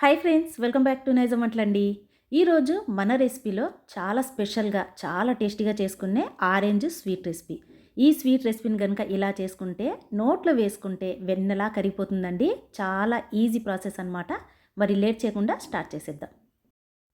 Hi friends, welcome back to Nizam వంటలండి. ఈరోజు మన రెసిపీలో చాలా స్పెషల్గా చాలా టేస్టీగా చేసుకునే ఆరెంజ్ స్వీట్ రెసిపీ. ఈ స్వీట్ రెసిపీని కనుక ఇలా చేసుకుంటే నోట్లో వేసుకుంటే వెన్నెలా కరిగిపోతుందండి. చాలా ఈజీ ప్రాసెస్ అనమాట. మరి లేట్ చేయకుండా స్టార్ట్ చేసేద్దాం.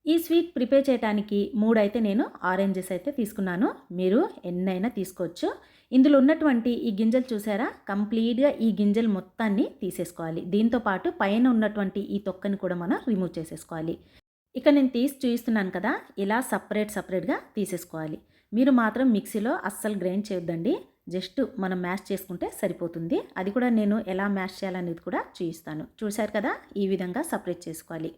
ఈ స్వీట్ ప్రిపేర్ చేయడానికి 3 అయితే నేను ఆరెంజెస్ అయితే తీసుకున్నాను. మీరు ఎన్నైనా తీసుకోవచ్చు. ఇందులో ఉన్నటువంటి ఈ గింజలు చూసారా, కంప్లీట్గా ఈ గింజలు మొత్తాన్ని తీసేసుకోవాలి. దీంతో పాటు పైన ఉన్నటువంటి ఈ తొక్కని కూడా మనం రిమూవ్ చేసేసుకోవాలి. ఇక నేను తీసి చూపిస్తున్నాను కదా, ఇలా సపరేట్గా తీసేసుకోవాలి. మీరు మాత్రం మిక్సీలో అస్సలు గ్రైండ్ చేయొద్దండి. జస్ట్ మనం మ్యాష్ చేసుకుంటే సరిపోతుంది. అది కూడా నేను ఎలా మ్యాష్ చేయాలనేది కూడా చూపిస్తాను. చూశారు కదా, ఈ విధంగా సపరేట్ చేసుకోవాలి.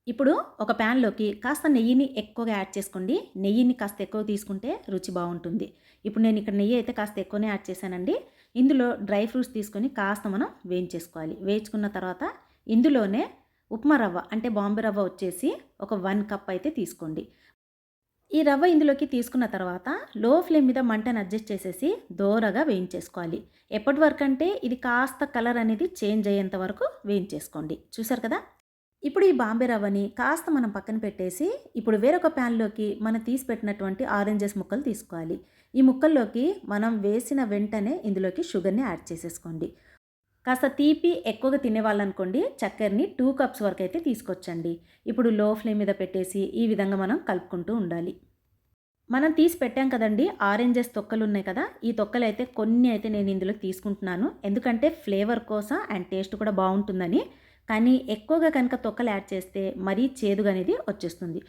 ఇప్పుడు ఒక ప్యాన్లోకి కాస్త నెయ్యిని ఎక్కువగా యాడ్ చేసుకోండి. నెయ్యిని కాస్త ఎక్కువ తీసుకుంటే రుచి బాగుంటుంది. ఇప్పుడు నేను ఇక్కడ నెయ్యి అయితే కాస్త ఎక్కువనే యాడ్ చేశానండి. ఇందులో డ్రై ఫ్రూట్స్ తీసుకొని కాస్త మనం వేయించేసుకోవాలి. వేయించుకున్న తర్వాత ఇందులోనే ఉప్మా రవ్వ అంటే బాంబే రవ్వ వచ్చేసి ఒక 1 కప్ అయితే తీసుకోండి. ఈ రవ్వ ఇందులోకి తీసుకున్న తర్వాత లో ఫ్లేమ్ మీద మంటను అడ్జస్ట్ చేసేసి దోరగా వేయించేసుకోవాలి. ఎప్పటి వరకు అంటే ఇది కాస్త కలర్ అనేది చేంజ్ అయ్యేంత వరకు వేయించేసుకోండి. చూసారు కదా. ఇప్పుడు ఈ బాంబే రవ్వని కాస్త మనం పక్కన పెట్టేసి ఇప్పుడు వేరొక ప్యాన్లోకి మనం తీసి పెట్టినటువంటి ఆరెంజెస్ ముక్కలు తీసుకోవాలి. ఈ ముక్కల్లోకి మనం వేసిన వెంటనే ఇందులోకి షుగర్ని యాడ్ చేసేసుకోండి. కాస్త తీపి ఎక్కువగా తినేవాళ్ళనుకోండి, చక్కెరని 2 కప్స్ వరకు అయితే తీసుకొచ్చండి. ఇప్పుడు లో ఫ్లేమ్ మీద పెట్టేసి ఈ విధంగా మనం కలుపుకుంటూ ఉండాలి. మనం తీసి పెట్టాం కదండి, ఆరెంజెస్ తొక్కలు ఉన్నాయి కదా, ఈ తొక్కలు అయితే కొన్ని అయితే నేను ఇందులో తీసుకుంటున్నాను. ఎందుకంటే ఫ్లేవర్ కోసం అండ్ టేస్ట్ కూడా బాగుంటుందని. కానీ ఎక్కువగా కనుక తొక్కలు యాడ్ చేస్తే మరీ చేదుగా అనేది వచ్చేస్తుంది.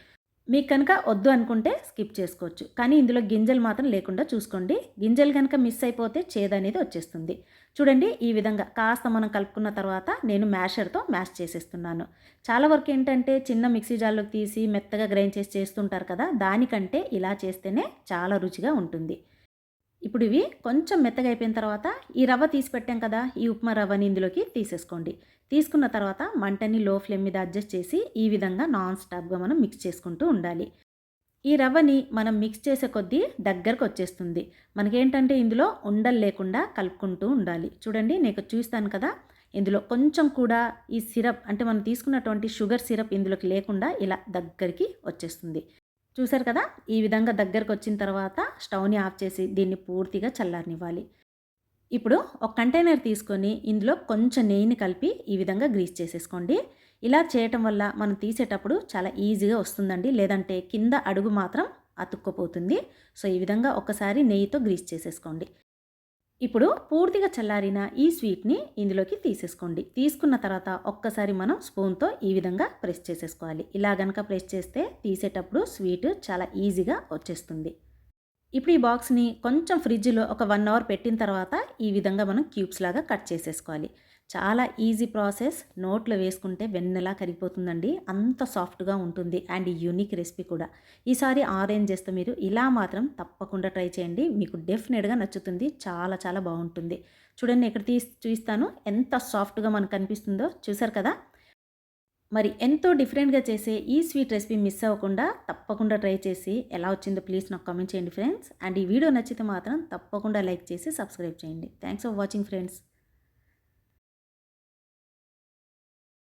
మీకు కనుక వద్దు అనుకుంటే స్కిప్ చేసుకోవచ్చు. కానీ ఇందులో గింజలు మాత్రం లేకుండా చూసుకోండి. గింజలు కనుక మిస్ అయిపోతే చేదు అనేది వచ్చేస్తుంది. చూడండి, ఈ విధంగా కాస్త మనం కలుపుకున్న తర్వాత నేను మ్యాషర్తో మ్యాష్ చేసేస్తున్నాను. చాలా వరకు ఏంటంటే చిన్న మిక్సీ జార్లోకి తీసి మెత్తగా గ్రైండ్ చేసి చేస్తుంటారు కదా, దానికంటే ఇలా చేస్తేనే చాలా రుచిగా ఉంటుంది. ఇప్పుడు ఇవి కొంచెం మెత్తగా అయిపోయిన తర్వాత ఈ రవ్వ తీసి పెట్టాం కదా, ఈ ఉప్మా రవ్వని ఇందులోకి తీసేసుకోండి. తీసుకున్న తర్వాత మంటని లో ఫ్లేమ్ మీద అడ్జస్ట్ చేసి ఈ విధంగా నాన్ స్టాప్గా మనం మిక్స్ చేసుకుంటూ ఉండాలి. ఈ రవ్వని మనం మిక్స్ చేసే కొద్దీ దగ్గరకు వచ్చేస్తుంది. మనకేంటంటే ఇందులో ఉండలు లేకుండా కలుపుకుంటూ ఉండాలి. చూడండి, నేను చూస్తాను కదా, ఇందులో కొంచెం కూడా ఈ సిరప్ అంటే మనం తీసుకున్నటువంటి షుగర్ సిరప్ ఇందులోకి లేకుండా ఇలా దగ్గరికి వచ్చేస్తుంది. చూసారు కదా, ఈ విధంగా దగ్గరకు వచ్చిన తర్వాత స్టవ్ని ఆఫ్ చేసి దీన్ని పూర్తిగా చల్లారనివ్వాలి. ఇప్పుడు ఒక కంటైనర్ తీసుకొని ఇందులో కొంచెం నెయ్యిని కలిపి ఈ విధంగా గ్రీస్ చేసేసుకోండి. ఇలా చేయటం వల్ల మనం తీసేటప్పుడు చాలా ఈజీగా వస్తుందండి. లేదంటే కింద అడుగు మాత్రం అతుక్కుపోతుంది. సో ఈ విధంగా ఒకసారి నెయ్యితో గ్రీస్ చేసేసుకోండి. ఇప్పుడు పూర్తిగా చల్లారిన ఈ స్వీట్ని ఇందులోకి తీసేసుకోండి. తీసుకున్న తర్వాత ఒక్కసారి మనం స్పూన్తో ఈ విధంగా ప్రెస్ చేసేసుకోవాలి. ఇలా గనక ప్రెస్ చేస్తే తీసేటప్పుడు స్వీట్ చాలా ఈజీగా వచ్చేస్తుంది. ఇప్పుడు ఈ బాక్స్ని కొంచెం ఫ్రిడ్జ్లో ఒక 1 అవర్ పెట్టిన తర్వాత ఈ విధంగా మనం క్యూబ్స్ లాగా కట్ చేసేసుకోవాలి. చాలా ఈజీ ప్రాసెస్. నోట్లో వేసుకుంటే వెన్నెలా కరిగిపోతుందండి. అంత సాఫ్ట్గా ఉంటుంది అండ్ యూనిక్ రెసిపీ కూడా. ఈసారి ఆరెంజెస్తో మీరు ఇలా మాత్రం తప్పకుండా ట్రై చేయండి. మీకు డెఫినెట్గా నచ్చుతుంది. చాలా చాలా బాగుంటుంది. చూడండి, ఇక్కడ చూస్తాను ఎంత సాఫ్ట్గా మనకు కనిపిస్తుందో. చూసారు కదా. మరి ఎంతో డిఫరెంట్గా చేసే ఈ స్వీట్ రెసిపీ మిస్ అవ్వకుండా తప్పకుండా ట్రై చేసి ఎలా వచ్చిందో ప్లీజ్ నాకు కామెంట్ చేయండి ఫ్రెండ్స్. అండ్ ఈ వీడియో నచ్చితే మాత్రం తప్పకుండా లైక్ చేసి సబ్స్క్రైబ్ చేయండి. Thanks for watching friends.